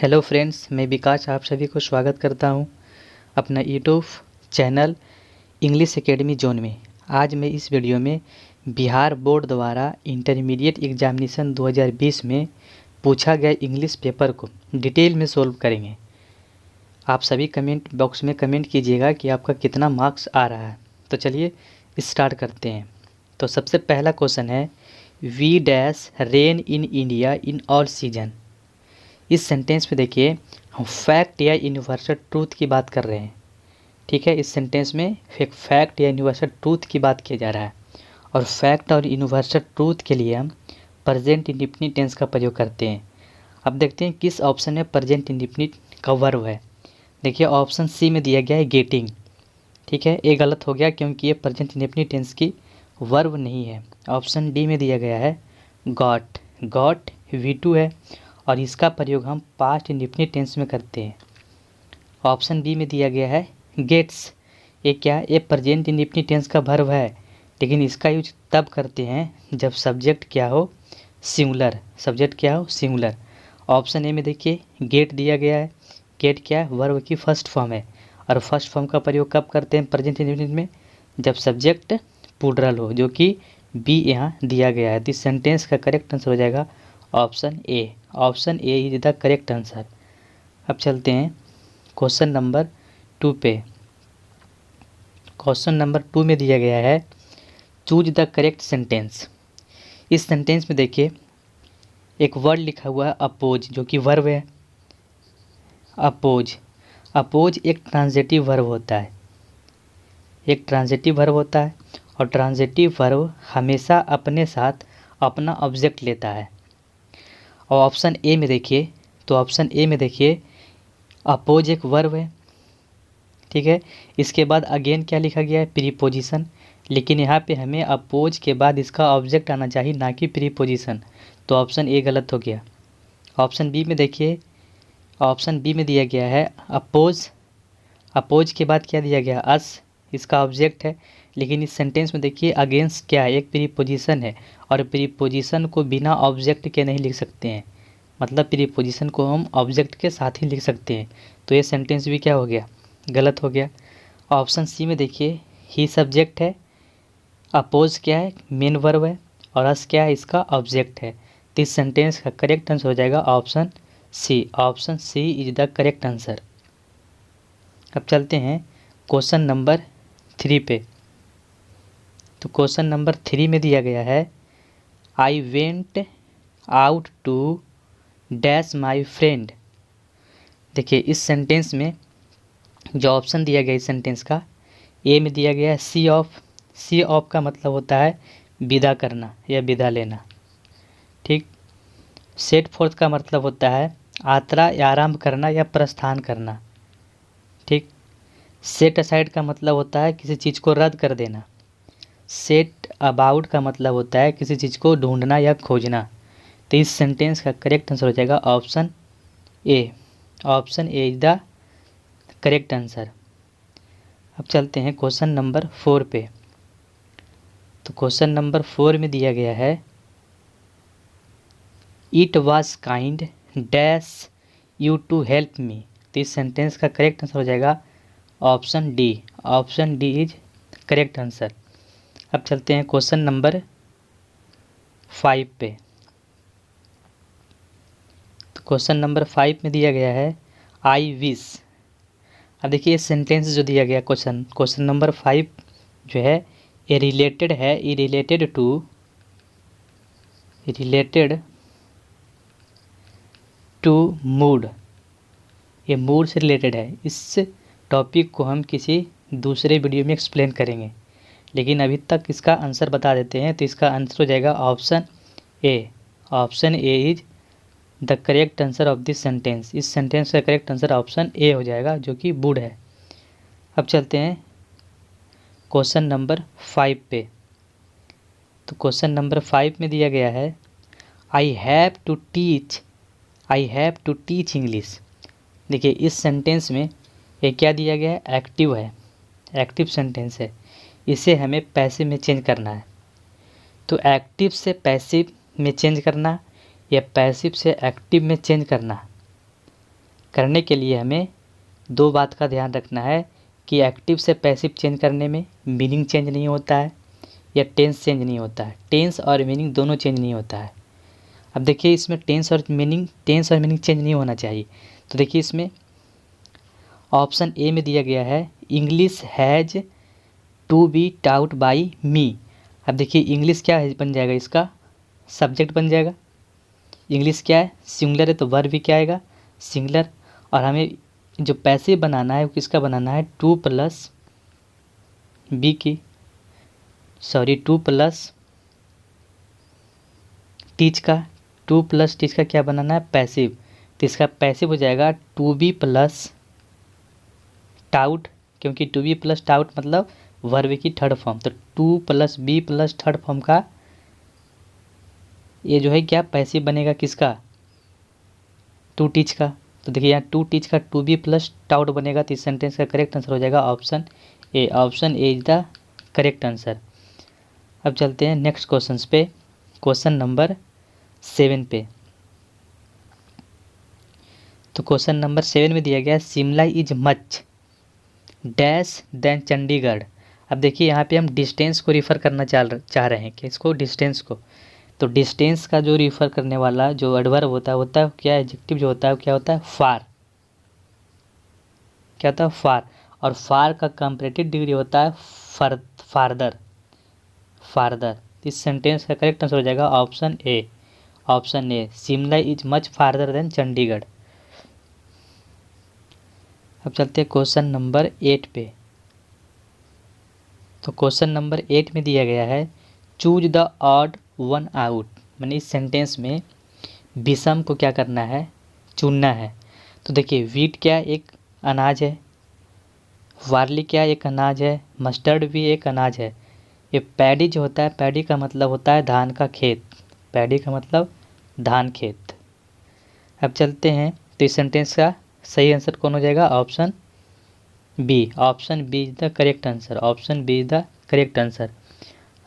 Hello friends, मैं विकास आप सभी को स्वागत करता हूं अपना YouTube channel English academy zone में। आज मैं इस वीडियो में बिहार बोर्ड द्वारा इंटरमीडिएट एग्जामिनेशन 2020 में पूछा गया इंग्लिश पेपर को डिटेल में सोल्व करेंगे। आप सभी कमेंट बॉक्स में कमेंट कीजिएगा कि आपका कितना मार्क्स आ रहा है। तो चलिए स्टार्ट करते हैं। तो सबसे पहला क्वेश्चन है, we dash rain in India in all season. इस सेंटेंस में देखिए हम फैक्ट या यूनिवर्सल ट्रूथ की बात कर रहे हैं। ठीक है, इस सेंटेंस में एक फैक्ट या यूनिवर्सल ट्रूथ की बात किया जा रहा है और फैक्ट और यूनिवर्सल ट्रूथ के लिए हम प्रेजेंट इंडेफिनिट टेंस का प्रयोग करते हैं। अब देखते हैं किस ऑप्शन में प्रेजेंट इंडेफिनिट का वर्ब है। देखिए ऑप्शन सी में दिया गया है गेटिंग। ठीक है, ये गलत हो गया क्योंकि ये प्रेजेंट इंडेफिनिट टेंस की वर्ब नहीं है। ऑप्शन डी में दिया गया है गॉट। गॉट V2 है और इसका प्रयोग हम पास्ट इंडेफिनिट टेंस में करते हैं। ऑप्शन बी में दिया गया है गेट्स। ये क्या, ये प्रेजेंट इंडेफिनिट टेंस का वर्ब है, लेकिन इसका यूज तब करते हैं जब सब्जेक्ट क्या हो, सिंगुलर। सब्जेक्ट क्या हो, सिंगुलर। ऑप्शन ए में देखिए गेट दिया गया है। गेट क्या है, वर्ब की फर्स्ट फॉर्म है और फर्स्ट फॉर्म का प्रयोग कब करते हैं प्रेजेंट इंडेफिनिट में, जब सब्जेक्ट प्लूरल हो, जो कि बी यहाँ दिया गया है। दिस सेंटेंस का करेक्ट आंसर हो जाएगा option A. Option A is the correct answer. अब चलते हैं क्वेश्चन नंबर 2 पे। क्वेश्चन नंबर 2 में दिया गया है चूज द करेक्ट सेंटेंस। इस सेंटेंस में देखिए एक वर्ड लिखा हुआ है अपोज, जो कि वर्ब है। अपोज। अपोज एक ट्रांजिटिव वर्ब होता है। एक ट्रांजिटिव वर्ब होता है और ट्रांजिटिव वर्ब हमेशा अपने साथ अपना ऑब्जेक्ट लेता है। और ऑप्शन ए में देखिए, तो ऑप्शन ए में देखिए अपोज एक वर्ब है। ठीक है, इसके बाद अगेन क्या लिखा गया है, प्रीपोजिशन। लेकिन यहाँ पे हमें अपोज के बाद इसका ऑब्जेक्ट आना चाहिए, ना कि प्रीपोजिशन। तो ऑप्शन ए गलत हो गया। ऑप्शन बी में देखिए, ऑप्शन बी में दिया गया है अपोज। अपोज के बाद क्या दिया गया, अस, इसका ऑब्जेक्ट है। लेकिन इस सेंटेंस में देखिए अगेंस्ट क्या है, एक प्रीपोजिशन है और प्रीपोजिशन को बिना ऑब्जेक्ट के नहीं लिख सकते हैं। मतलब प्रीपोजिशन को हम ऑब्जेक्ट के साथ ही लिख सकते हैं। तो ये सेंटेंस भी क्या हो गया, गलत हो गया। ऑप्शन सी में देखिए ही सब्जेक्ट है, अपोज क्या है, मेन वर्ब है और अस क्या है, इसका ऑब्जेक्ट है। तो इस सेंटेंस का करेक्ट आंसर हो जाएगा option C. Option C is the correct answer. अब चलते हैं क्वेश्चन नंबर 3 पे। तो क्वेश्चन नंबर 3 में दिया गया है I went out to dash my friend. देखिए इस सेंटेंस में जो ऑप्शन दिया गया इस सेंटेंस का, ए में दिया गया है सी ऑफ। सी ऑफ का मतलब होता है विदा करना या विदा लेना। ठीक। सेट फोर्थ का मतलब होता है यात्रा या आरंभ करना या प्रस्थान करना। ठीक। सेट असाइड का मतलब होता है किसी चीज़ को रद्द कर देना। सेट अबाउट का मतलब होता है किसी चीज़ को ढूंढना या खोजना। तो इस सेंटेंस का करेक्ट आंसर हो जाएगा option A. Option A is the correct answer. अब चलते हैं क्वेश्चन नंबर 4 पे। तो क्वेश्चन नंबर 4 में दिया गया है it was kind dash you to help me. तो इस सेंटेंस का करेक्ट आंसर हो जाएगा option D. Option D is correct answer. अब चलते हैं क्वेश्चन नंबर 5 पे। तो क्वेश्चन नंबर 5 में दिया गया है आई विश। अब देखिए सेंटेंस जो दिया गया क्वेश्चन नंबर 5 जो है ये रिलेटेड है, ये रिलेटेड टू मूड। ये मूड से रिलेटेड है। इस टॉपिक को हम किसी दूसरे वीडियो में एक्सप्लेन करेंगे, लेकिन अभी तक इसका आंसर बता देते हैं। तो इसका आंसर हो जाएगा option A. Option A is the correct answer of this sentence. इस सेंटेंस का करेक्ट आंसर ऑप्शन ए हो जाएगा, जो कि वुड है। अब चलते हैं क्वेश्चन नंबर 5 पे। तो क्वेश्चन नंबर 5 में दिया गया है I have to teach English. देखिए इस सेंटेंस में ये क्या दिया गया है, एक्टिव है, एक्टिव सेंटेंस है। इसे हमें पैसिव में चेंज करना है। तो एक्टिव से पैसिव में चेंज करना या पैसिव से एक्टिव में चेंज करना, करने के लिए हमें दो बात का ध्यान रखना है कि एक्टिव से पैसिव चेंज करने में मीनिंग चेंज नहीं होता है या टेंस चेंज नहीं होता है। टेंस और मीनिंग दोनों चेंज नहीं होता है। अब देखिए इसमें टेंस और मीनिंग चेंज नहीं होना चाहिए। तो देखिए इसमें ऑप्शन ए में दिया गया है English has to be taught by me. अब देखिए इंग्लिश क्या है बन जाएगा, इसका सब्जेक्ट बन जाएगा। इंग्लिश क्या है, सिंगुलर है, तो वर्ब भी क्या आएगा, सिंगुलर। और हमें जो पैसिव बनाना है वो किसका बनाना है, टू प्लस टीच का क्या बनाना है, पैसिव। तो इसका पैसिव हो जाएगा टू बी प्लस टाउट, क्योंकि टू बी प्लस टाउट मतलब वर्ब की थर्ड फॉर्म। तो to plus be plus third form का ये जो है क्या पैसिव बनेगा, किसका, टू टीच का। तो देखिए यहाँ टू टीच का टू बी प्लस टाउट बनेगा। तो इस सेंटेंस का करेक्ट आंसर हो जाएगा option A. Option A is the correct answer. अब चलते हैं नेक्स्ट क्वेश्चन पे, क्वेश्चन नंबर 7 पे। तो क्वेश्चन नंबर 7 में दिया गया Shimla is much dash than Chandigarh. अब देखिए यहाँ पे हम डिस्टेंस को रिफ़र करना चाह रहे हैं कि इसको डिस्टेंस को। तो डिस्टेंस का जो रिफ़र करने वाला जो एडवर्ब होता है क्या, एडजेक्टिव जो होता है क्या होता है, फार। क्या होता है, फार। और फार का कंपैरेटिव डिग्री होता है फारदर। इस सेंटेंस का करेक्ट आंसर हो जाएगा option A. Shimla is much farther than Chandigarh. अब चलते हैं क्वेश्चन नंबर 8 पे। तो क्वेश्चन नंबर 8 में दिया गया है choose the odd one out. मैंने इस सेंटेंस में विषम को क्या करना है, चुनना है। तो देखिए वीट क्या एक अनाज है, वार्ली क्या एक अनाज है, मस्टर्ड भी एक अनाज है। ये पैडी जो होता है, पैडी का मतलब होता है धान का खेत। पैडी का मतलब धान खेत। अब चलते हैं, तो इस सेंटेंस का सही आंसर कौन हो जाएगा, option B. Option B is the correct answer. Option B is the correct answer.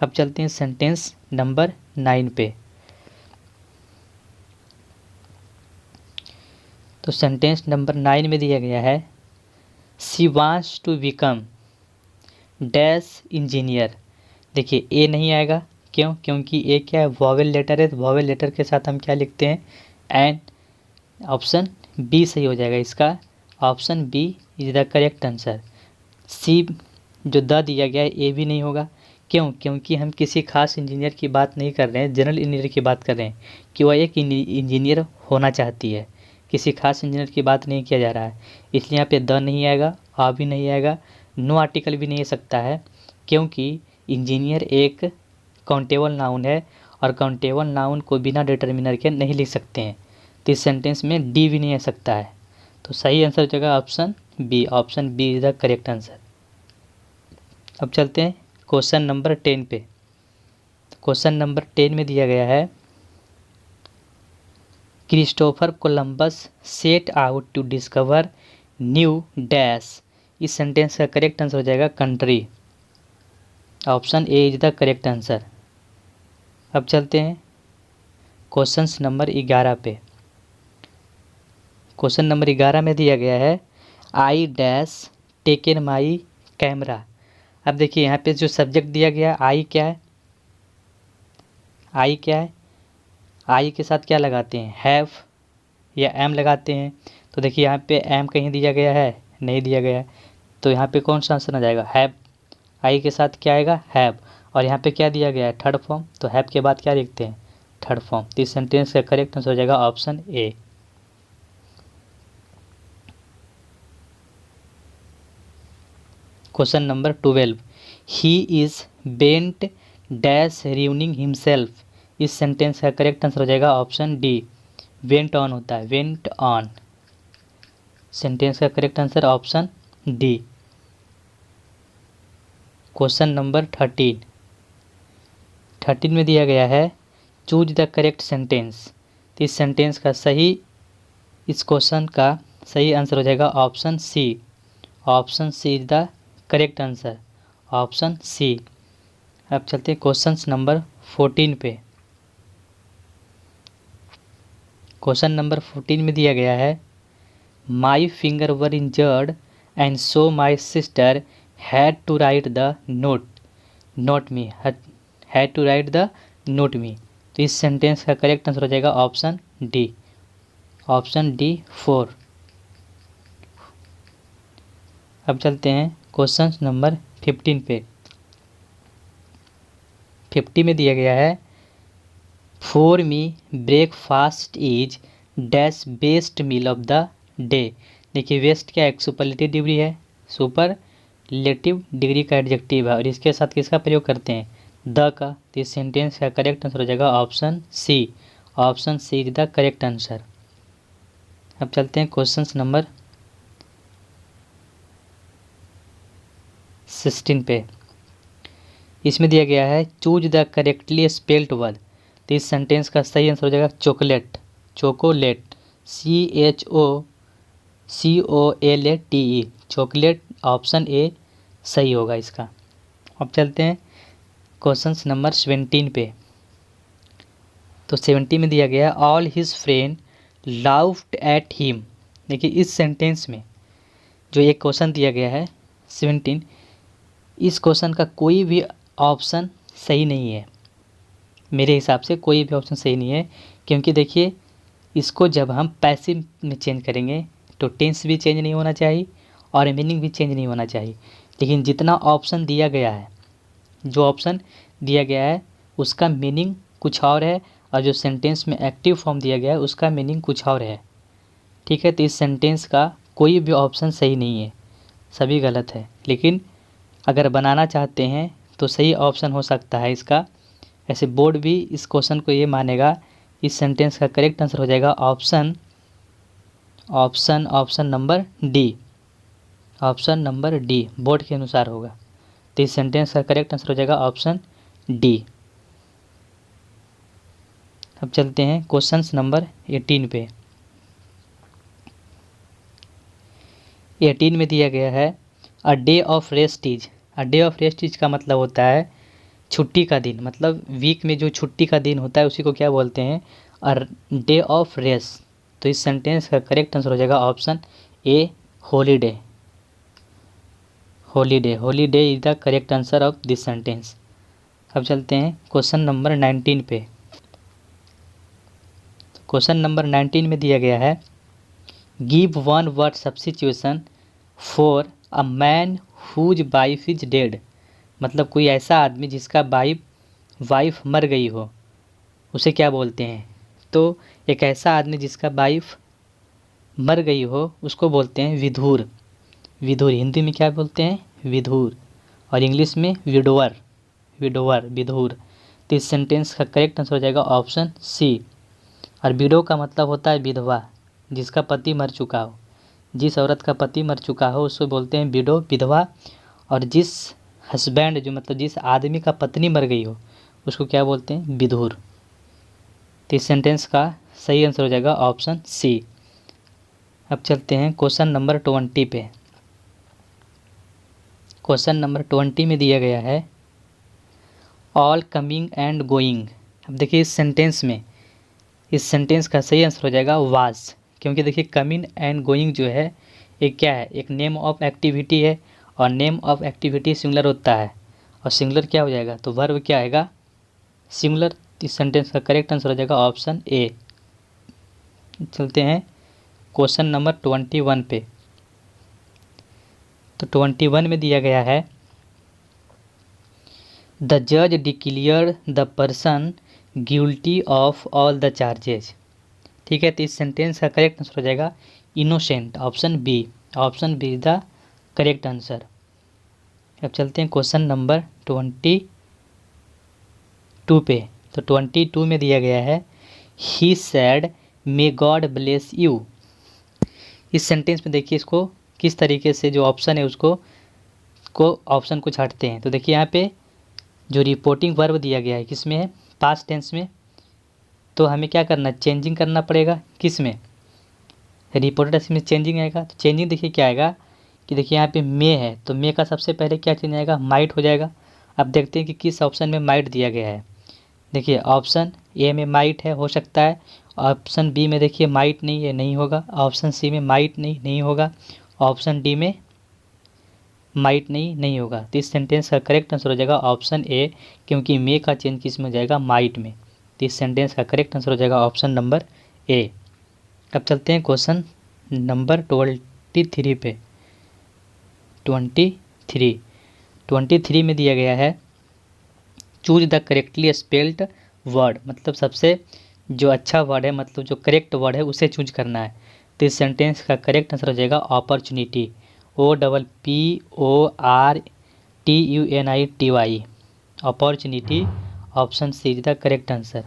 अब चलते हैं सेंटेंस नंबर 9 पे। तो सेंटेंस नंबर 9 में दिया गया है she wants to become dash engineer. देखिए ए नहीं आएगा, क्यों, क्योंकि ए क्या है, वॉवेल लेटर है। तो वॉवेल लेटर के साथ हम क्या लिखते हैं, एंड। ऑप्शन बी सही हो जाएगा इसका। Option B is the correct answer. C जो द दिया गया है ए भी नहीं होगा, क्यों, क्योंकि हम किसी खास इंजीनियर की बात नहीं कर रहे हैं, जनरल इंजीनियर की बात कर रहे हैं कि वह एक इंजीनियर होना चाहती है। किसी खास इंजीनियर की बात नहीं किया जा रहा है, इसलिए यहाँ पे द नहीं आएगा, आ भी नहीं आएगा, नो आर्टिकल भी नहीं आ सकता है, क्योंकि इंजीनियर एक काउंटेबल नाउन है और काउंटेबल नाउन को बिना डिटर्मिनर के नहीं लिख सकते हैं। तो इस सेंटेंस में डी भी नहीं आ सकता है। तो सही आंसर हो जाएगा option B. Option B is the correct answer. अब चलते हैं क्वेश्चन नंबर 10 पे। क्वेश्चन नंबर 10 में दिया गया है Christopher Columbus set out to discover new dash. इस सेंटेंस का करेक्ट आंसर हो जाएगा country. Option A is the correct answer. अब चलते हैं क्वेश्चन नंबर 11 पे। क्वेश्चन नंबर 11 में दिया गया है I dash taken my camera. अब देखिए यहाँ पे जो सब्जेक्ट दिया गया आई क्या है, आई क्या है, आई के साथ क्या लगाते हैं, हैव या एम लगाते हैं। तो देखिए यहाँ पे एम कहीं दिया गया है, नहीं दिया गया है। तो यहाँ पे कौन सा आंसर आ जाएगा, हैव। आई के साथ क्या आएगा, हैव। और यहाँ पे क्या दिया गया है, थर्ड फॉर्म। तो हैव के बाद क्या लिखते हैं, थर्ड फॉर्म। तो इस सेंटेंस का करेक्ट आंसर हो जाएगा option A. Question number 12 he is bent dash ruining himself. इस सेंटेंस का करेक्ट आंसर हो जाएगा ऑप्शन डी। वेंट ऑन होता है, वेंट ऑन। सेंटेंस का correct answer option D. Question number 13 में दिया गया है चूज द करेक्ट सेंटेंस। तो इस सेंटेंस का सही, इस क्वेश्चन का सही आंसर हो जाएगा option C. Option C is the correct answer. Option C. अब चलते हैं क्वेश्चन नंबर 14 पे। क्वेश्चन नंबर 14 में दिया गया है my finger were injured and so my sister had to write the note me, had to write the note me. तो इस सेंटेंस का करेक्ट आंसर हो जाएगा ऑप्शन डी, ऑप्शन डी 4। अब चलते हैं क्वेश्चन नंबर 15 पे। 50 में दिया गया है for me breakfast is dash best meal of the day. देखिए वेस्ट क्या एक सुपरलेटिव डिग्री है, सुपरलेटिव डिग्री का एडजेक्टिव है और इसके साथ किसका प्रयोग करते हैं, द का। तो इस सेंटेंस का करेक्ट आंसर हो जाएगा option C, option C is the correct answer. अब चलते हैं क्वेश्चन नंबर 16 पे। इसमें दिया गया है choose the correctly spelled word. तो इस सेंटेंस का सही आंसर हो जाएगा chocolate, chocolate, CHOCOLATE, chocolate, option A सही होगा इसका। अब चलते हैं क्वेश्चन नंबर 17 पे। तो 70 में दिया गया all his friend laughed at him. देखिए इस सेंटेंस में जो एक क्वेश्चन दिया गया है 17, इस क्वेश्चन का कोई भी ऑप्शन सही नहीं है। मेरे हिसाब से कोई भी ऑप्शन सही नहीं है, क्योंकि देखिए इसको जब हम पैसिव में चेंज करेंगे तो टेंस भी चेंज नहीं होना चाहिए और मीनिंग भी चेंज नहीं होना चाहिए। लेकिन जितना ऑप्शन दिया गया है, जो ऑप्शन दिया गया है उसका मीनिंग कुछ और है और जो सेंटेंस में एक्टिव फॉर्म दिया गया है उसका मीनिंग कुछ और है। ठीक है, तो इस सेंटेंस का कोई भी ऑप्शन सही नहीं है, सभी गलत है। लेकिन अगर बनाना चाहते हैं तो सही ऑप्शन हो सकता है इसका। ऐसे बोर्ड भी इस क्वेश्चन को ये मानेगा, इस सेंटेंस का करेक्ट आंसर हो जाएगा option number D, option number D board के अनुसार होगा। तो इस सेंटेंस का करेक्ट आंसर हो जाएगा ऑप्शन डी। अब चलते हैं क्वेश्चन नंबर 18 पे। 18 में दिया गया है a day of rest is. A day of rest is का मतलब होता है छुट्टी का दिन, मतलब वीक में जो छुट्टी का दिन होता है उसी को क्या बोलते हैं, अ डे ऑफ रेस्ट। तो इस सेंटेंस का करेक्ट आंसर हो जाएगा option A holiday, holiday, holiday is the correct answer of this sentence. अब चलते हैं क्वेश्चन नंबर 19 पे। क्वेश्चन नंबर 19 में दिया गया है give one word substitution for a man whose wife is dead. मतलब कोई ऐसा आदमी जिसका वाइफ मर गई हो, उसे क्या बोलते हैं। तो एक ऐसा आदमी जिसका वाइफ मर गई हो उसको बोलते हैं विधुर। विधुर हिंदी में क्या बोलते हैं, विधुर, और इंग्लिश में विडोवर, विधुर। तो इस सेंटेंस का करेक्ट आंसर हो जाएगा ऑप्शन सी। और विडो का मतलब होता है विधवा, जिसका पति मर चुका हो। जिस औरत का पति मर चुका हो उसको बोलते हैं विडो, विधवा। और जिस हस्बैंड जो मतलब जिस आदमी का पत्नी मर गई हो उसको क्या बोलते हैं, विधुर। तो इस सेंटेंस का सही आंसर हो जाएगा ऑप्शन सी। अब चलते हैं क्वेश्चन नंबर 20 पे। क्वेश्चन नंबर 20 में दिया गया है ऑल कमिंग एंड गोइंग। अब देखिए इस सेंटेंस का सही आंसर हो जाएगा वाज, क्योंकि देखिए कमिंग एंड गोइंग जो है एक क्या है, एक नेम ऑफ एक्टिविटी है और नेम ऑफ एक्टिविटी सिंगुलर होता है और सिंगुलर क्या हो जाएगा, तो वर्ब क्या आएगा, सिंगुलर। इस सेंटेंस का करेक्ट आंसर हो जाएगा ऑप्शन ए। चलते हैं क्वेश्चन नंबर 21 पे। तो 21 में दिया गया है द जज declare the person guilty of all the charges. ठीक है, तो इस सेंटेंस का करेक्ट आंसर हो जाएगा innocent, option B, option B is the correct answer. अब चलते हैं क्वेश्चन नंबर 22 पे। तो 22 में दिया गया है he said may God bless you. इस सेंटेंस में देखिए इसको किस तरीके से जो ऑप्शन है उसको ऑप्शन को छांटते हैं। तो देखिए यहाँ पे जो रिपोर्टिंग वर्ब दिया गया है किस में है, पास्ट टेंस में। तो हमें क्या करना है, चेंजिंग करना पड़ेगा किस में, रिपोर्टेड में चेंजिंग आएगा। तो चेंजिंग देखिए क्या आएगा कि देखिए यहाँ पे मे है तो मे का सबसे पहले क्या चेंज आएगा, माइट हो जाएगा। अब देखते हैं कि किस ऑप्शन में माइट दिया गया है। देखिए ऑप्शन ए में माइट है, हो सकता है, ऑप्शन बी में देखिए माइट नहीं है, नहीं होगा। ऑप्शन सी में माइट नहीं, नहीं होगा। ऑप्शन डी में माइट नहीं, नहीं होगा। तो इस सेंटेंस का करेक्ट आंसर हो जाएगा ऑप्शन ए, क्योंकि मे का चेंज किस में हो जाएगा, माइट में। तो इस सेंटेंस का करेक्ट आंसर हो जाएगा ऑप्शन नंबर ए। अब चलते हैं क्वेश्चन नंबर 23 पे। 23 में दिया गया है choose the correctly spelled word, मतलब सबसे जो अच्छा वर्ड है, मतलब जो करेक्ट वर्ड है उसे चूज करना है। तो इस सेंटेंस का करेक्ट आंसर हो जाएगा opportunity, OPPORTUNITY, opportunity. Option C is the correct answer.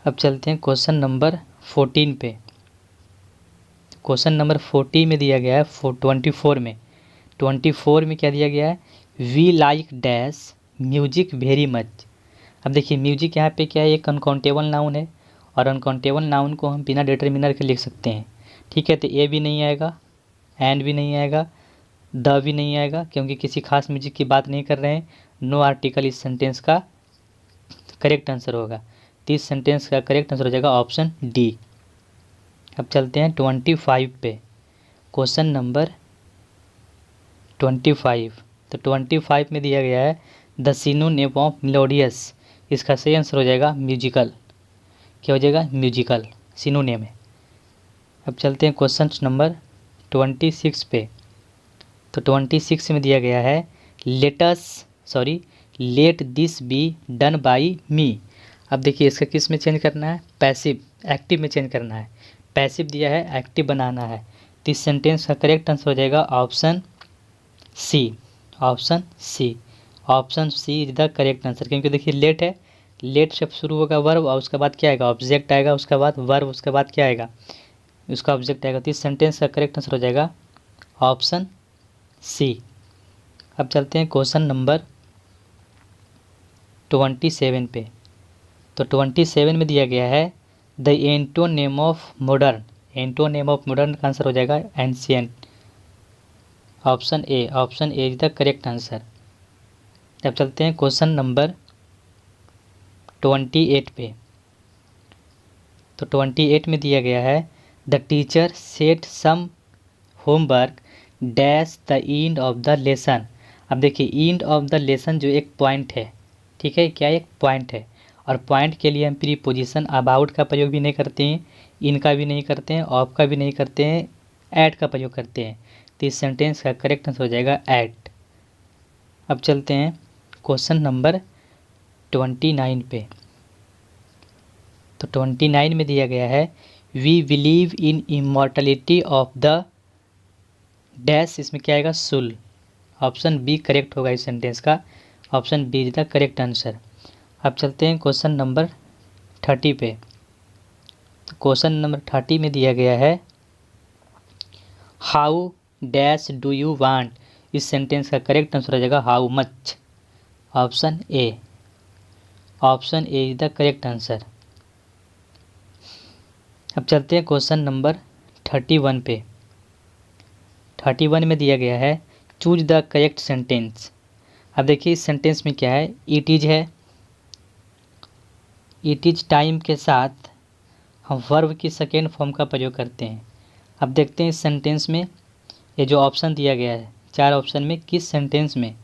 अब चलते हैं क्वेश्चन नंबर 14 पे। क्वेश्चन नंबर 40 में दिया गया है 24 में क्या दिया गया है, we like dash music very much. अब देखिए म्यूजिक यहाँ पे क्या है, एक अनकाउंटेबल नाउन है, और अनकाउंटेबल नाउन को हम बिना डिटरमिनर के लिख सकते हैं। ठीक है, तो ए भी नहीं आएगा, एंड भी नहीं आएगा, द भी नहीं आएगा, क्योंकि किसी खास म्यूजिक की बात नहीं कर रहे हैं। नो आर्टिकल इस सेंटेंस का करेक्ट आंसर होगा। तो इस सेंटेंस का करेक्ट आंसर हो जाएगा ऑप्शन डी। अब चलते हैं 25 पे। Question number 25। तो 25 में दिया गया है द सिनोनिम ऑफ मेलोडियस, इसका सही आंसर हो जाएगा म्यूजिकल। क्या हो जाएगा, म्यूजिकल, सिनोनिम है। अब चलते हैं क्वेश्चन नंबर 26 पे। तो 26 में दिया गया है let this be done by me. अब देखिए इसका किस में चेंज करना है, पैसिव, एक्टिव में चेंज करना है। पैसिव दिया है, एक्टिव बनाना है। तो इस सेंटेंस का करेक्ट आंसर हो जाएगा option C. Option C is the correct answer, क्योंकि देखिए लेट है, लेट से शुरू होगा वर्ब, और उसके बाद क्या आएगा, ऑब्जेक्ट आएगा, उसके बाद वर्ब, उसके बाद क्या आएगा, उसका ऑब्जेक्ट आएगा। तो इस सेंटेंस का करेक्ट आंसर हो जाएगा ऑप्शन सी। अब चलते हैं क्वेश्चन नंबर 27 पे। तो 27 में दिया गया है the antonym of modern. Antonym of modern का आंसर हो जाएगा ancient. Option A is the correct answer. अब चलते हैं क्वेश्चन नंबर 28 पे। तो 28 में दिया गया है the teacher set some homework dash the end of the lesson. अब देखिए एंड ऑफ द लेसन जो एक पॉइंट है, ठीक है, क्या एक पॉइंट है, और पॉइंट के लिए हम प्रीपोजिशन अबाउट का प्रयोग भी नहीं करते हैं, इन का भी नहीं करते हैं, ऑफ का भी नहीं करते हैं, एट का प्रयोग करते हैं। तो इस सेंटेंस का करेक्ट आंसर हो जाएगा एट। अब चलते हैं क्वेश्चन नंबर 29 पे। तो 29 में दिया गया है we believe in immortality of the dash, इसमें क्या आएगा, सुल। ऑप्शन बी करेक्ट होगा इस सेंटेंस का। Option B is the correct answer. अब चलते हैं क्वेश्चन नंबर 30 पे। तो क्वेश्चन नंबर 30 में दिया गया है how dash do you want. इस सेंटेंस का करेक्ट आंसर हो जाएगा how much. Option A is the correct answer. अब चलते हैं क्वेश्चन नंबर 31 पे। 31 में दिया गया है चूज द करेक्ट सेंटेंस। अब देखिए इस सेंटेंस में क्या है, इट इज है, इट इज टाइम के साथ हम वर्ब की सेकेंड फॉर्म का प्रयोग करते हैं। अब देखते हैं इस सेंटेंस में ये जो ऑप्शन दिया गया है, 4 ऑप्शन में किस सेंटेंस में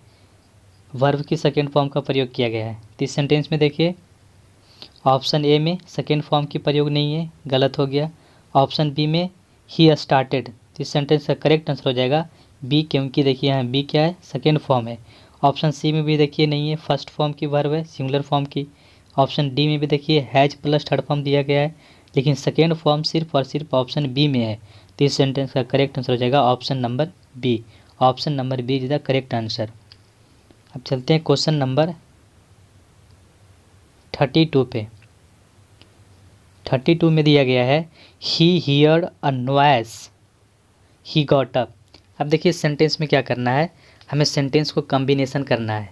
वर्ब की सेकेंड फॉर्म का प्रयोग किया गया है। तो इस सेंटेंस में देखिए ऑप्शन ए में सेकेंड फॉर्म की प्रयोग नहीं है, गलत हो गया। ऑप्शन बी में ही स्टार्टेड, तो इस सेंटेंस का करेक्ट आंसर हो जाएगा बी, क्योंकि देखिए यहाँ बी क्या है, सेकेंड फॉर्म है। ऑप्शन सी में भी देखिए नहीं है, फर्स्ट फॉर्म की वर्ब है, सिंगुलर फॉर्म की। ऑप्शन डी में भी देखिए हैज प्लस थर्ड फॉर्म दिया गया है, लेकिन सेकेंड फॉर्म सिर्फ और सिर्फ ऑप्शन बी में है। तो इस सेंटेंस का करेक्ट आंसर हो जाएगा option number B. Option number B is the correct answer. अब चलते हैं क्वेश्चन नंबर 32 पे। 32 में दिया गया है he heard a noise he got up. अब देखिए सेंटेंस में क्या करना है, हमें सेंटेंस को कम्बिनेशन करना है।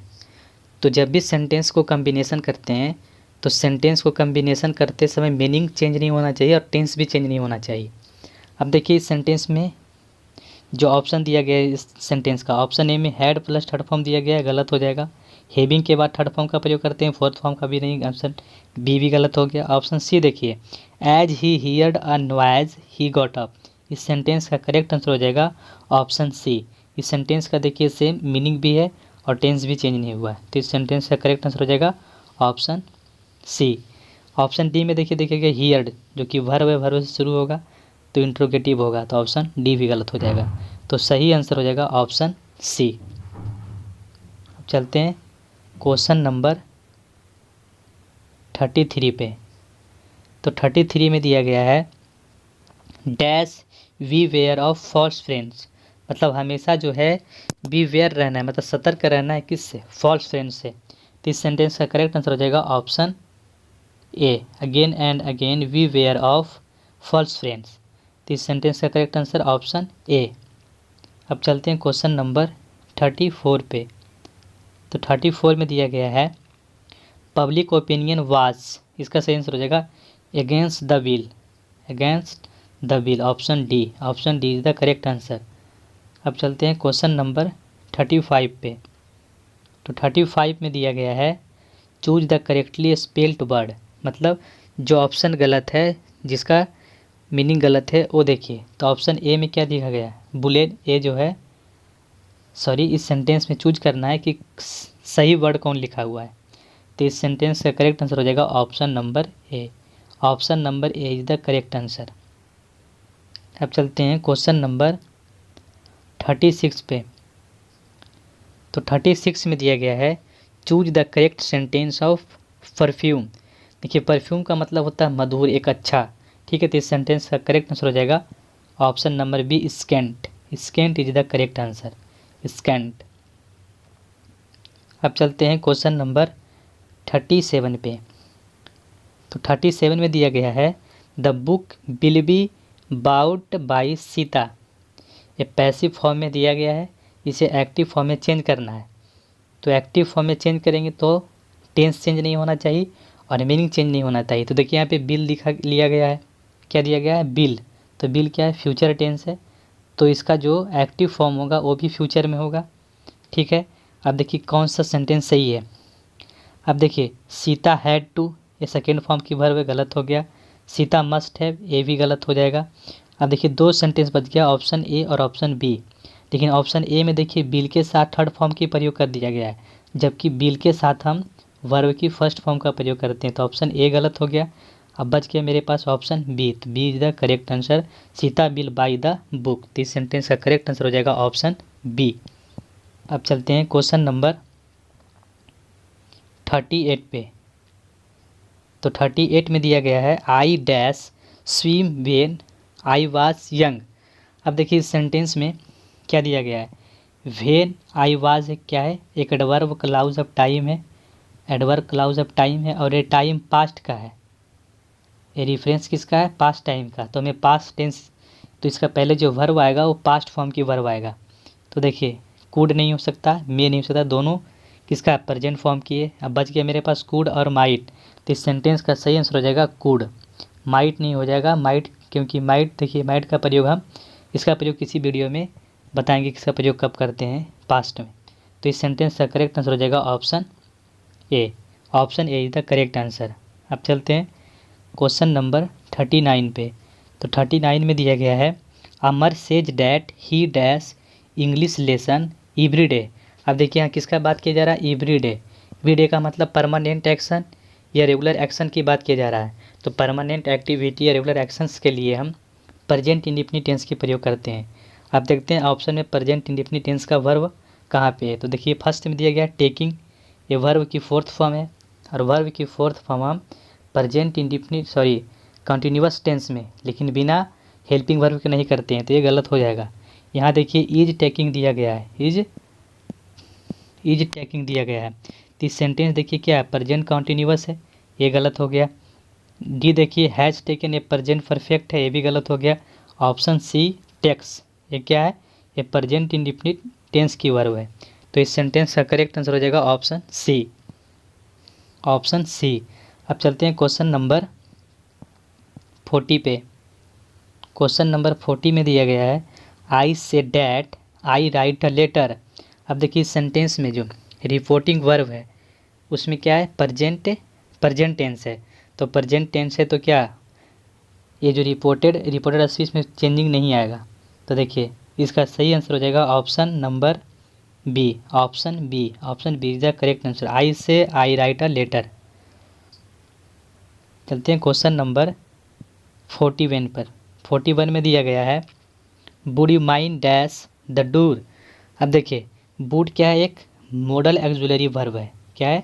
तो जब भी सेंटेंस को कम्बिनेशन करते हैं तो सेंटेंस को कम्बिनेशन करते समय मीनिंग चेंज नहीं होना चाहिए और टेंस भी चेंज नहीं होना चाहिए। अब देखिए इस सेंटेंस में जो ऑप्शन दिया गया है इस सेंटेंस का, ऑप्शन ए में हैड प्लस थर्ड फॉर्म दिया गया है, गलत हो जाएगा। हैविंग के बाद थर्ड फॉर्म का प्रयोग करते हैं, फोर्थ फॉर्म का भी नहीं, ऑप्शन बी भी गलत हो गया। ऑप्शन सी देखिए, as he heard a noise he got up, इस सेंटेंस का करेक्ट आंसर हो जाएगा ऑप्शन सी। इस सेंटेंस का देखिए सेम मीनिंग भी है और टेंस भी चेंज नहीं हुआ है, तो इस सेंटेंस का करेक्ट आंसर हो जाएगा ऑप्शन सी। ऑप्शन डी में देखिएगा हियर्ड जो कि वर्ब है, वर्ब से शुरू होगा तो इंट्रोगेटिव होगा, तो ऑप्शन डी भी गलत हो जाएगा, तो सही आंसर हो जाएगा ऑप्शन सी। अब चलते हैं क्वेश्चन नंबर 33 पे। तो 33 में दिया गया है dash we wary of false friends, मतलब हमेशा जो है बी वेयर रहना है, मतलब सतर्क रहना है किससे, फॉल्स फ्रेंड्स से। तो इस सेंटेंस का करेक्ट आंसर हो जाएगा option A, again and again we wary of false friends. तो इस सेंटेंस का करेक्ट आंसर ऑप्शन ए। अब चलते हैं क्वेश्चन नंबर 34 पे। तो 34 में दिया गया है पब्लिक ओपिनियन वाज, इसका सही आंसर हो जाएगा against the will, against the will, option D, option D is the correct answer. अब चलते हैं क्वेश्चन नंबर 35 पे। तो 35 में दिया गया है choose the correctly spelled word, मतलब जो ऑप्शन गलत है, जिसका मीनिंग गलत है वो देखिए। तो ऑप्शन ए में क्या दिया गया है, बुलेट ए जो है, सॉरी इस सेंटेंस में चूज करना है कि सही वर्ड कौन लिखा हुआ है। तो इस सेंटेंस का करेक्ट आंसर हो जाएगा option number A, option number A is the correct answer. अब चलते हैं क्वेश्चन नंबर 36 पे। तो 36 में दिया गया है choose the correct sentence of perfume. देखिए परफ्यूम का मतलब होता है मधुर, एक अच्छा, ठीक है। तो इस सेंटेंस का करेक्ट आंसर हो जाएगा option number B scant, scant is the correct answer, scant. अब चलते हैं क्वेश्चन नंबर 37 पे। तो 37 में दिया गया है the book will be bought by Sita, ये पैसिव फॉर्म में दिया गया है, इसे एक्टिव फॉर्म में चेंज करना है। तो एक्टिव फॉर्म में चेंज करेंगे तो टेंस चेंज नहीं होना चाहिए और मीनिंग चेंज नहीं होना चाहिए। तो देखिए यहाँ पे बिल लिया गया है, क्या दिया गया है, बिल। तो बिल क्या है, फ्यूचर टेंस है, तो इसका जो एक्टिव फॉर्म होगा वो भी फ्यूचर में होगा, ठीक है। अब देखिए कौन सा सेंटेंस सही है। अब देखिए सीता हैड टू, ये सेकेंड फॉर्म की वर्ब गलत हो गया। सीता मस्ट हैव, ये भी गलत हो जाएगा। अब देखिए दो सेंटेंस बच गया, ऑप्शन ए और ऑप्शन बी। लेकिन ऑप्शन ए में देखिए बिल के साथ थर्ड फॉर्म की प्रयोग कर दिया गया है, जबकि बिल के साथ हम वर्ब की फर्स्ट फॉर्म का प्रयोग करते हैं, तो ऑप्शन ए गलत हो गया। अब बच गया मेरे पास ऑप्शन बी, तो B is the correct answer, Sita will buy the book. तो इस सेंटेंस का करेक्ट आंसर हो जाएगा ऑप्शन बी। अब चलते हैं क्वेश्चन नंबर 38 पे। तो 38 में दिया गया है I dash swim when I was young. अब देखिए इस सेंटेंस में क्या दिया गया है, वेन आई वाज क्या है, एक एडवर्ब क्लाउज ऑफ टाइम है, एडवर्ब क्लाउज ऑफ टाइम है और ये टाइम पास्ट का है, ये रेफरेंस किसका है, पास्ट टाइम का। तो हमें पास्ट टेंस, तो इसका पहले जो वर्ब आएगा वो पास्ट फॉर्म की वर्ब आएगा। तो देखिए कुड नहीं हो सकता, मे नहीं हो सकता, दोनों किसका प्रेजेंट फॉर्म की है। अब बच गया मेरे पास कुड और माइट, तो इस सेंटेंस का सही आंसर हो जाएगा कुड, माइट नहीं हो जाएगा, माइट, क्योंकि माइट देखिए माइट का प्रयोग हम इसका प्रयोग किसी वीडियो में बताएंगे किसका प्रयोग कब करते हैं, पास्ट में। तो इस सेंटेंस का करेक्ट आंसर हो जाएगा option A, option A is the correct answer. अब चलते हैं क्वेश्चन नंबर 39 पे। तो 39 में दिया गया है Amar says that he dash English lesson every day. अब देखिए यहाँ किसका बात किया जा रहा है, एवरी डे। एवरी डे का मतलब परमानेंट एक्शन या रेगुलर एक्शन की बात किया जा रहा है। तो परमानेंट एक्टिविटी या रेगुलर एक्शंस के लिए हम प्रेजेंट इंडेफिनिट टेंस की प्रयोग करते हैं। अब देखते हैं ऑप्शन में प्रेजेंट इंडेफिनिट टेंस का वर्ब कहाँ पे है। तो देखिए फर्स्ट में दिया गया टेकिंग, ये वर्ब की फोर्थ फॉर्म है और वर्ब की फोर्थ फॉर्म हम प्रेजेंट इंडेफिनिट कंटिन्यूअस टेंस में, लेकिन बिना हेल्पिंग वर्ब के नहीं करते हैं, तो ये गलत हो जाएगा। यहाँ देखिए इज टेकिंग दिया गया है, इज टेकिंग दिया गया है, तो इस सेंटेंस देखिए क्या है, प्रेजेंट कंटिन्यूअस है, ये गलत हो गया। डी देखिए हैज़ टेकन, ये प्रेजेंट परफेक्ट है, ये भी गलत हो गया। ऑप्शन सी टेक्स, ये क्या है, ये प्रेजेंट इंडेफिनिट टेंस की वर्ब है, तो इस सेंटेंस का करेक्ट आंसर हो जाएगा ऑप्शन सी, ऑप्शन सी। अब चलते हैं क्वेश्चन नंबर 40 पे। क्वेश्चन नंबर 40 में दिया गया है I say that I write a letter. अब देखिए इस सेंटेंस में जो रिपोर्टिंग वर्ब है उसमें क्या है, प्रेजेंट टेंस है। तो प्रेजेंट टेंस है तो क्या, ये जो रिपोर्टेड अस्वी इसमें चेंजिंग नहीं आएगा। तो देखिए इसका सही आंसर हो जाएगा option number B. Option B is the correct answer. I say I write a letter. चलते हैं क्वेश्चन नंबर 41 पर। 41 में दिया गया है would you mind dash the door. अब देखिए वुड क्या है, एक मॉडल एक्सुलरी वर्ब है। क्या है,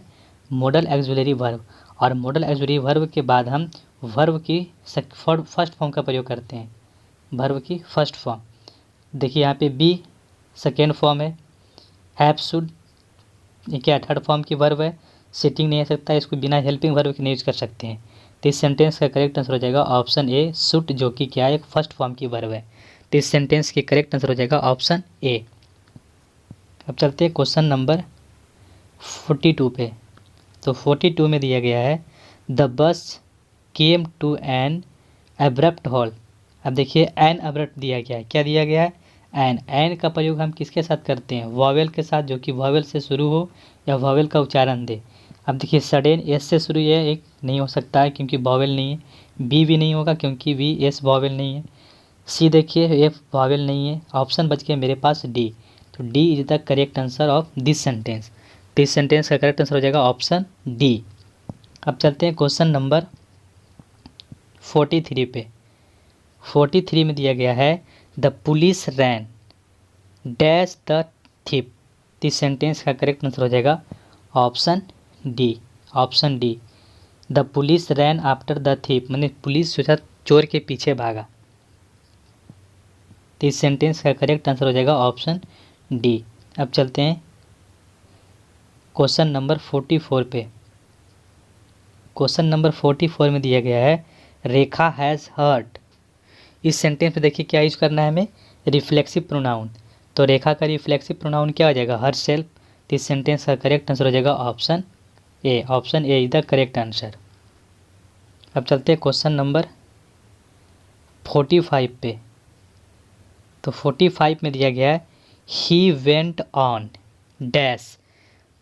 मॉडल एक्सुलरी वर्ब। और मॉडल एक्सुलरी वर्ब के बाद हम वर्ब की फर्स्ट फॉर्म का प्रयोग करते हैं। वर्ब की फर्स्ट फॉर्म देखिए यहाँ पे बी सेकेंड फॉर्म है, हैव शुड ये क्या थर्ड फॉर्म की वर्ब है, सिटिंग नहीं आ सकता, इसको बिना हेल्पिंग वर्ब के नहीं यूज कर सकते हैं। तो इस सेंटेंस का करेक्ट आंसर हो जाएगा ऑप्शन ए शुड, जो कि क्या है, एक फर्स्ट फॉर्म की वर्ब है। तो इस सेंटेंस की करेक्ट आंसर हो जाएगा ऑप्शन ए। अब चलते हैं क्वेश्चन नंबर 42 पे। तो 42 में दिया गया है the bus came to an abrupt halt. अब देखिए एन अब्रप्ट दिया गया है, क्या दिया गया है, एन का प्रयोग हम किसके साथ करते हैं, वॉवेल के साथ, जो कि वॉवेल से शुरू हो या वॉवेल का उच्चारण दे। अब देखिए सडन एस से शुरू है, एक नहीं हो सकता है क्योंकि वॉवेल नहीं है, बी भी नहीं होगा क्योंकि वी एस वॉवेल नहीं है, सी देखिए एफ वॉवेल नहीं है, ऑप्शन बच गया मेरे पास डी। तो D is the correct answer of this sentence. तो इस सेंटेंस का करेक्ट आंसर हो जाएगा ऑप्शन डी। अब चलते हैं क्वेश्चन नंबर 43 पे। 43 में दिया गया है the police ran dash the thief. इस सेंटेंस का करेक्ट आंसर हो जाएगा option D. Option D, the police ran after the thief, मैंने पुलिस जो था चोर के पीछे भागा। तो इस सेंटेंस का करेक्ट आंसर हो जाएगा ऑप्शन डी। अब चलते हैं क्वेश्चन नंबर 44 पे। क्वेश्चन नंबर 44 में दिया गया है रेखा हैज़ हर्ट। इस सेंटेंस में देखिए क्या यूज करना है हमें, रिफ्लेक्सिव प्रोनाउन। तो रेखा का रिफ्लेक्सिव प्रोनाउन क्या हो जाएगा, हर सेल्फ। तो इस सेंटेंस का करेक्ट आंसर हो जाएगा option A. Option A is the correct answer. अब चलते हैं क्वेश्चन नंबर 45 पे। तो 45 में दिया गया है ही वेंट ऑन डैश।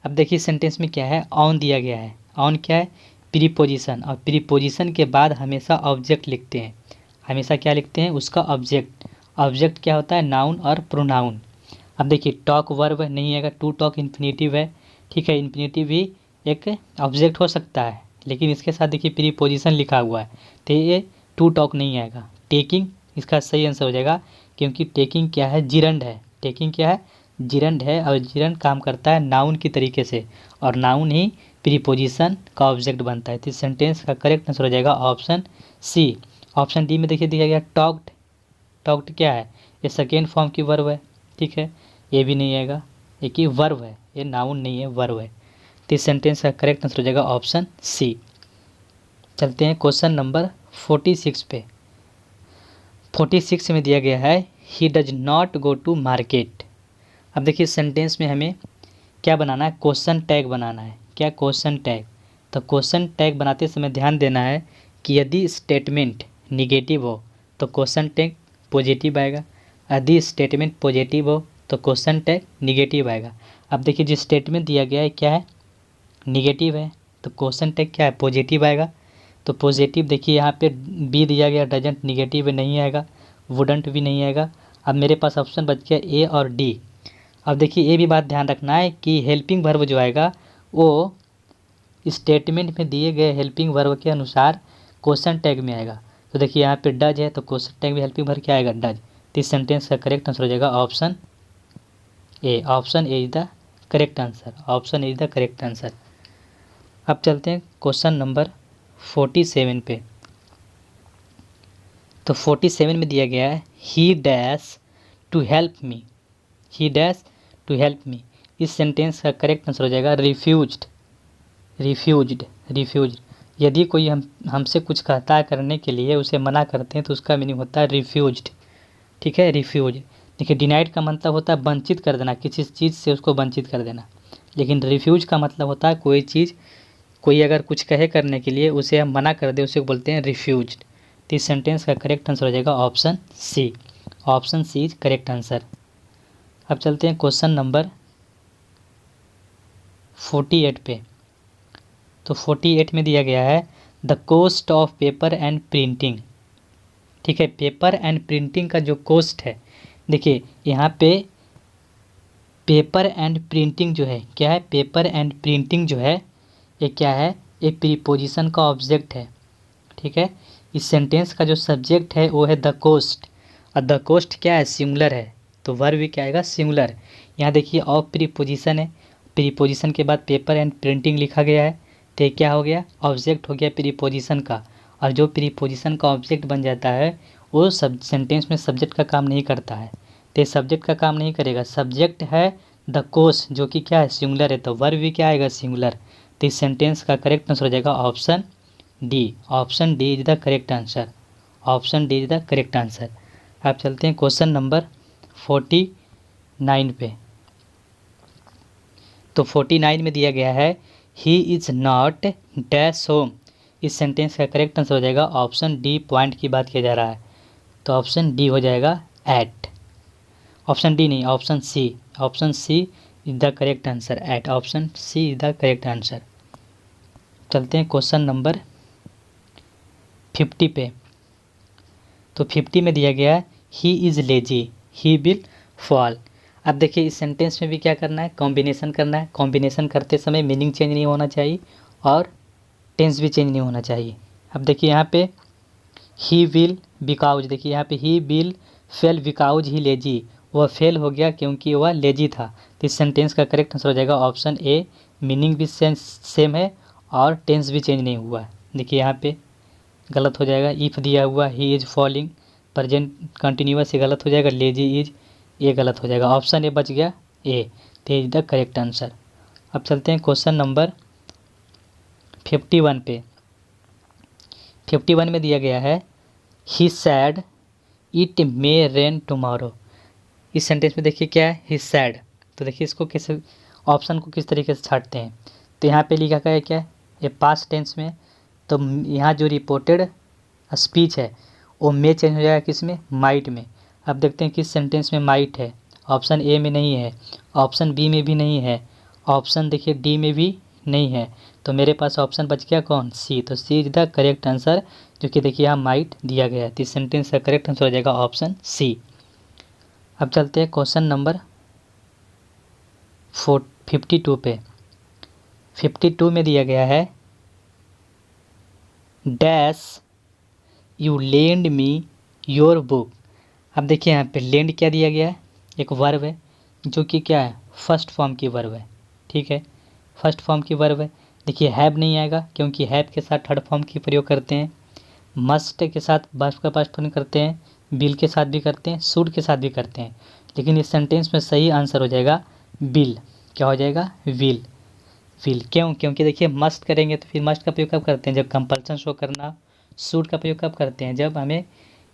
अब देखिए सेंटेंस में क्या है, ऑन दिया गया है। ऑन क्या है, प्रीपोजिशन, और प्रीपोजिशन के बाद हमेशा ऑब्जेक्ट लिखते हैं। हमेशा क्या लिखते हैं, उसका ऑब्जेक्ट। ऑब्जेक्ट क्या होता है, नाउन और प्रोनाउन। अब देखिए टॉक वर्ब नहीं आएगा, टू टॉक इन्फिनेटिव है, ठीक है, इन्फिनेटिव भी एक ऑब्जेक्ट हो सकता है, लेकिन इसके साथ देखिए प्रीपोजिशन लिखा हुआ है, तो ये टू टॉक नहीं आएगा। टेकिंग इसका सही आंसर हो जाएगा, क्योंकि टेकिंग क्या है, जिरंड है। टेकिंग क्या है, जिरंड है, और जिरंड काम करता है नाउन की तरीके से, और नाउन ही प्रीपोजिशन का ऑब्जेक्ट बनता है। तो इस सेंटेंस का करेक्ट आंसर हो जाएगा ऑप्शन सी। ऑप्शन डी में देखिए दिया गया टॉक्ड। टॉक्ड क्या है, ये सेकेंड फॉर्म की वर्ब है, ठीक है, ये भी नहीं आएगा, ये की वर्ब है, ये नाउन नहीं है, वर्ब है। तो इस सेंटेंस का करेक्ट आंसर हो जाएगा ऑप्शन सी। चलते हैं क्वेश्चन नंबर 46 पे। 46 में दिया गया है he does not go to market. अब देखिए सेंटेंस में हमें क्या बनाना है, क्वेश्चन टैग बनाना है। क्या, क्वेश्चन टैग। तो क्वेश्चन टैग बनाते समय ध्यान देना है कि यदि स्टेटमेंट निगेटिव हो तो क्वेश्चन टैग पॉजिटिव आएगा, यदि स्टेटमेंट पॉजिटिव हो तो क्वेश्चन टैग निगेटिव आएगा। अब देखिए जो स्टेटमेंट दिया गया है क्या है, निगेटिव है, तो क्वेश्चन टैग क्या है, पॉजिटिव आएगा। तो पॉजिटिव देखिए यहाँ पे बी दिया गया, डजंट निगेटिव नहीं आएगा, वुडंट भी नहीं आएगा। अब मेरे पास ऑप्शन बच गया ए और डी। अब देखिए ये भी बात ध्यान रखना है कि हेल्पिंग वर्ब जो आएगा वो स्टेटमेंट में दिए गए हेल्पिंग वर्ब के अनुसार क्वेश्चन टैग में आएगा। तो देखिए यहाँ पे डज है तो क्वेश्चन टैग में हेल्पिंग वर्ब क्या आएगा, डज। तो इस सेंटेंस का करेक्ट आंसर हो जाएगा option A. Option A is the correct answer. Option A is the correct answer. अब चलते हैं क्वेश्चन नंबर 47 पे। तो 47 में दिया गया है he dash to help me. He dash to help me. इस सेंटेंस का करेक्ट आंसर हो जाएगा रिफ्यूज्ड। रिफ्यूज्ड। यदि कोई हमसे कुछ कहता है करने के लिए, उसे मना करते हैं, तो उसका मीनिंग होता है रिफ्यूज्ड, ठीक है, रिफ्यूज। देखिए डिनाइड का मतलब होता है वंचित कर देना, किसी चीज़ से उसको वंचित कर देना, लेकिन रिफ्यूज का मतलब होता है कोई चीज़, कोई अगर कुछ कहे करने के लिए उसे हम मना कर दे, उसे बोलते हैं रिफ्यूज। तो इस सेंटेंस का करेक्ट आंसर हो जाएगा option C. Option C is correct answer. अब चलते हैं क्वेश्चन नंबर 48 पे। तो 48 में दिया गया है the cost of paper and printing. ठीक है, पेपर एंड प्रिंटिंग का जो कॉस्ट है, देखिए यहाँ पे पेपर एंड प्रिंटिंग जो है क्या है, पेपर एंड प्रिंटिंग जो है ये क्या है, एक प्रीपोजिशन का ऑब्जेक्ट है। ठीक है, इस सेंटेंस का जो सब्जेक्ट है वो है द कोस्ट, और द कोस्ट क्या है, सिंगुलर है, तो वर्ब भी क्या आएगा, सिंगुलर। यहाँ देखिए ऑफ प्रीपोजिशन है, प्रीपोजिशन के बाद पेपर एंड प्रिंटिंग लिखा गया है, तो ये क्या हो गया, ऑब्जेक्ट हो गया प्रीपोजिशन का, और जो प्रीपोजिशन का ऑब्जेक्ट बन जाता है वो सब सेंटेंस में सब्जेक्ट का काम नहीं करता है, तो सब्जेक्ट का काम नहीं करेगा। सब्जेक्ट है द कोस्ट जो कि क्या है, सिंगुलर है, तो वर्ब भी क्या आएगा, सिंगुलर। तो इस सेंटेंस का करेक्ट आंसर हो जाएगा option D. Option D is the correct answer. Option D is the correct answer. आप चलते हैं क्वेश्चन नंबर 49 पे। तो 49 में दिया गया है he is not dash home. इस सेंटेंस का करेक्ट आंसर हो जाएगा ऑप्शन डी, पॉइंट की बात किया जा रहा है, तो ऑप्शन डी हो जाएगा एट। ऑप्शन डी नहीं, option C. Option C is the correct answer, at. Option C is the correct answer. चलते हैं क्वेश्चन नंबर 50 पे। तो 50 में दिया गया है he is lazy he will fall. अब देखिए इस सेंटेंस में भी क्या करना है, कॉम्बिनेशन करना है। कॉम्बिनेशन करते समय मीनिंग चेंज नहीं होना चाहिए और टेंस भी चेंज नहीं होना चाहिए। अब देखिए यहाँ पे ही विल बिकाउज, देखिए यहाँ पे he will fail because he lazy, वह फेल हो गया क्योंकि वह लेजी था। तो इस सेंटेंस का करेक्ट आंसर हो जाएगा ऑप्शन ए, मीनिंग भी सेम है और टेंस भी चेंज नहीं हुआ है। देखिए यहाँ पे गलत हो जाएगा, इफ़ दिया हुआ he is falling, present continuous, ये गलत हो जाएगा, लेजी इज, ये गलत हो जाएगा। ऑप्शन ए बच गया, ए, तो इज द करेक्ट आंसर। अब चलते हैं क्वेश्चन नंबर 51 पे। 51 में दिया गया है he said it may rain tomorrow. इस सेंटेंस में देखिए क्या है, ही सैड, तो देखिए इसको कैसे, ऑप्शन को किस तरीके से छाटते हैं। तो यहाँ पे लिखा गया है क्या है, ये पास्ट टेंस में, तो यहाँ जो रिपोर्टेड स्पीच है वो में चेंज हो जाएगा, किस में, माइट में। अब देखते हैं किस सेंटेंस में माइट है। ऑप्शन ए में नहीं है, ऑप्शन बी में भी नहीं है, ऑप्शन देखिए डी में भी नहीं है, तो मेरे पास ऑप्शन बच गया कौन, सी। तो सी इज द करेक्ट आंसर, जो कि देखिए यहाँ माइट दिया गया है, तो इस सेंटेंस का करेक्ट आंसर हो जाएगा ऑप्शन सी। अब चलते हैं क्वेश्चन नंबर 52 पे। 52 में दिया गया है dash you lend me your book. अब देखिए यहाँ पे लेंड क्या दिया गया है, एक वर्ब है जो कि क्या है, फर्स्ट फॉर्म की वर्ब है। ठीक है, फर्स्ट फॉर्म की वर्ब है। देखिए हैव नहीं आएगा क्योंकि हैव के साथ थर्ड फॉर्म की प्रयोग करते हैं, मस्ट के साथ वर्ब का पास्ट फॉर्म करते हैं, बिल के साथ भी करते हैं, शुड के साथ भी करते हैं, लेकिन इस सेंटेंस में सही आंसर हो जाएगा बिल। क्या हो जाएगा, विल। विल क्यों, क्योंकि देखिए मस्ट करेंगे तो फिर मस्ट का प्रयोग कब करते हैं, जब कंपल्सन शो करना। शुड का प्रयोग कब करते हैं, जब हमें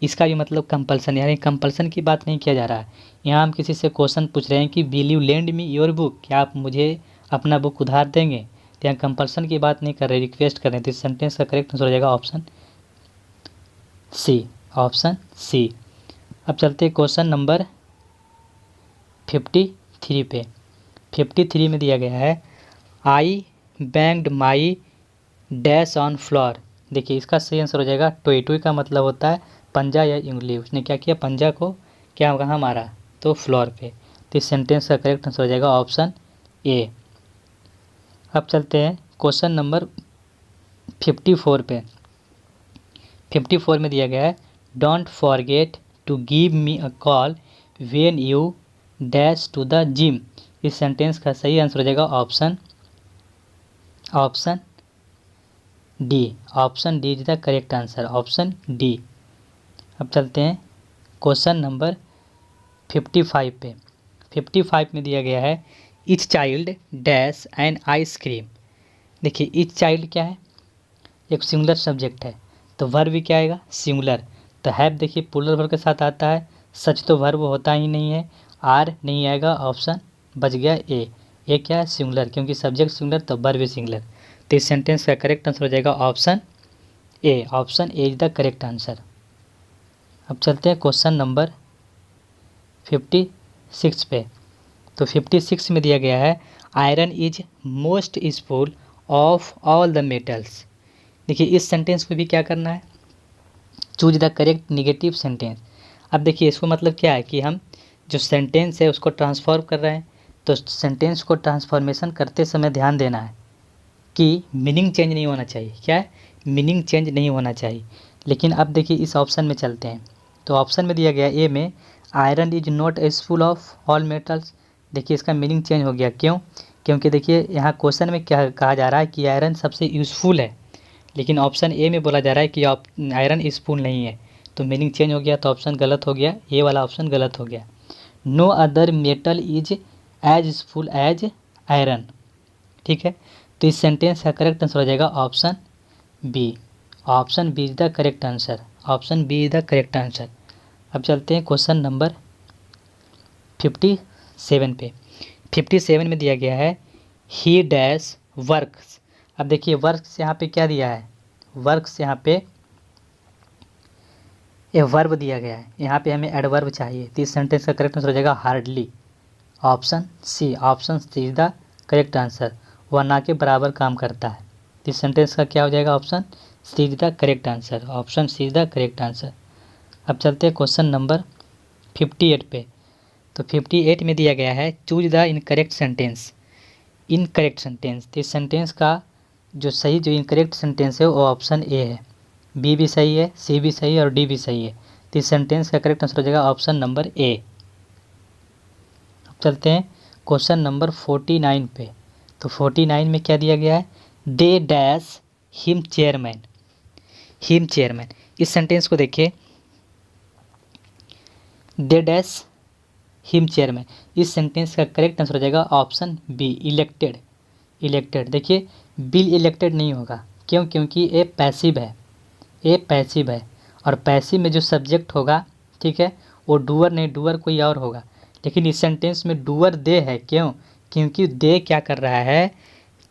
इसका भी मतलब कंपल्सन, यानी कंपल्सन की बात नहीं किया जा रहा है। यहाँ हम किसी से क्वेश्चन पूछ रहे हैं कि will you lend me your book, क्या आप मुझे अपना बुक उधार देंगे, तो यहाँ कंपल्सन की बात नहीं कर रहे, रिक्वेस्ट कर रहे हैं। तो इस सेंटेंस का करेक्ट आंसर हो जाएगा ऑप्शन सी। Option C. अब चलते हैं क्वेश्चन नंबर 53 पे। 53 में दिया गया है I banged my dash on floor. देखिए इसका सही आंसर हो जाएगा टोई। टोई का मतलब होता है पंजा या उंगली, उसने क्या किया, पंजा को क्या कहाँ मारा, तो फ्लोर पे। तो इस सेंटेंस का करेक्ट आंसर हो जाएगा ऑप्शन ए। अब चलते हैं क्वेश्चन नंबर 54 पे। 54 में दिया गया है don't forget to give me a call when you dash to the gym. इस सेंटेंस का सही आंसर हो जाएगा option D. Option D is the correct answer, option D. अब चलते हैं क्वेश्चन नंबर 55 पे। 55 में दिया गया है each child dash an ice cream. देखिए ईच चाइल्ड क्या है, एक सिंगुलर सब्जेक्ट है, तो वर्ब भी क्या आएगा, सिंगुलर। तो हैव देखिए प्लूरल वर्ब के साथ आता है, सच तो वर्ब होता ही नहीं है, आर नहीं आएगा, ऑप्शन बच गया ए। ये क्या है, सिंगुलर, क्योंकि सब्जेक्ट सिंगुलर तो वर्ब भी सिंगुलर। तो इस सेंटेंस का करेक्ट आंसर हो जाएगा option A. Option A is the correct answer. अब चलते हैं क्वेश्चन नंबर 56 पे। तो 56 में दिया गया है iron is most useful of all the metals. देखिए इस सेंटेंस को भी क्या करना है, choose the correct negative sentence. अब देखिए इसको मतलब क्या है कि हम जो सेंटेंस है उसको ट्रांसफॉर्म कर रहे हैं, तो सेंटेंस को ट्रांसफॉर्मेशन करते समय ध्यान देना है कि मीनिंग चेंज नहीं होना चाहिए। क्या है, मीनिंग चेंज नहीं होना चाहिए। लेकिन अब देखिए इस ऑप्शन में चलते हैं, तो ऑप्शन में दिया गया ए में iron is not useful of all metals. देखिए इसका मीनिंग चेंज हो गया, क्यों? क्योंकि देखिए यहाँ क्वेश्चन में क्या कहा जा रहा है कि आयरन सबसे यूज़फुल है, लेकिन ऑप्शन ए में बोला जा रहा है कि आयरन यूज़फुल नहीं है, तो मीनिंग चेंज हो गया, तो ऑप्शन गलत हो गया, ए वाला ऑप्शन गलत हो गया। No other metal is as useful as iron. ठीक है, तो इस सेंटेंस का करेक्ट आंसर हो जाएगा option B. Option B is the correct answer. Option B is the correct answer. अब चलते हैं क्वेश्चन नंबर 57 पे। 57 में दिया गया है ही डैश वर्क्स। अब देखिए वर्क्स यहाँ पे क्या दिया है, वर्क्स यहाँ पे ए वर्ब दिया गया है, यहाँ पे हमें एडवर्ब चाहिए, तो इस सेंटेंस का करेक्ट आंसर हो जाएगा hardly. Option C is the correct answer. वह ना के बराबर काम करता है, तो इस सेंटेंस का क्या हो जाएगा, option C is the correct answer. Option C is the correct answer. अब चलते हैं क्वेश्चन नंबर 58 पे। तो 58 में दिया गया है choose the incorrect sentence. Incorrect sentence, तो इस सेंटेंस का जो इनकरेक्ट सेंटेंस है वो ऑप्शन ए है। बी भी सही है, सी भी सही है और डी भी सही है, तो इस सेंटेंस का करेक्ट आंसर हो जाएगा ऑप्शन नंबर ए। अब चलते हैं क्वेश्चन नंबर 49 पे। तो 49 में क्या दिया गया है, they dash him chairman. Him chairman, इस सेंटेंस को देखिए, दे डैश हिम चेयरमैन, इस सेंटेंस का करेक्ट आंसर हो जाएगा ऑप्शन बी इलेक्टेड। इलेक्टेड, देखिए बिल इलेक्टेड नहीं होगा, क्यों? क्योंकि ए पैसिव है, ए पैसिव है, और पैसिव में जो सब्जेक्ट होगा, ठीक है, वो डूअर नहीं, डूअर कोई और होगा। लेकिन इस सेंटेंस में डूअर दे है, क्यों? क्योंकि दे क्या कर रहा है,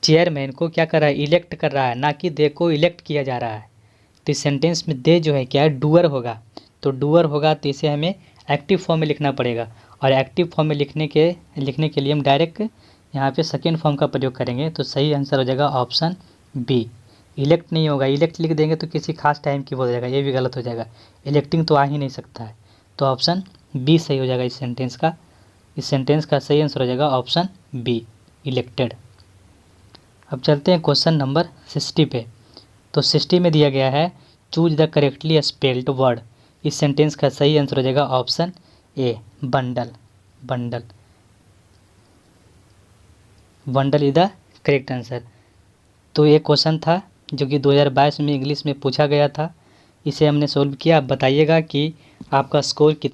चेयरमैन को क्या कर रहा है, इलेक्ट कर रहा है, ना कि दे को इलेक्ट किया जा रहा है। तो इस सेंटेंस में दे जो है क्या है, डूअर होगा, तो डूअर होगा तो इसे हमें एक्टिव फॉर्म में लिखना पड़ेगा, और एक्टिव फॉर्म में लिखने के लिए हम डायरेक्ट यहाँ पे सेकेंड फॉर्म का प्रयोग करेंगे, तो सही आंसर हो जाएगा ऑप्शन बी। इलेक्ट नहीं होगा, इलेक्ट लिख देंगे तो किसी खास टाइम की बोल जाएगा, ये भी गलत हो जाएगा, इलेक्टिंग तो आ ही नहीं सकता है, तो ऑप्शन बी सही हो जाएगा इस सेंटेंस का। इस सेंटेंस का सही आंसर हो जाएगा ऑप्शन बी इलेक्टेड। अब चलते हैं क्वेश्चन नंबर 60 पे। तो 60 में दिया गया है choose the correctly spelled word. इस सेंटेंस का सही आंसर हो जाएगा option A bundle. Bundle, bundle is the correct answer. तो ये क्वेश्चन था जो कि 2022 में इंग्लिश में पूछा गया था, इसे हमने सोल्व किया। आप बताइएगा कि आपका स्कोर कितना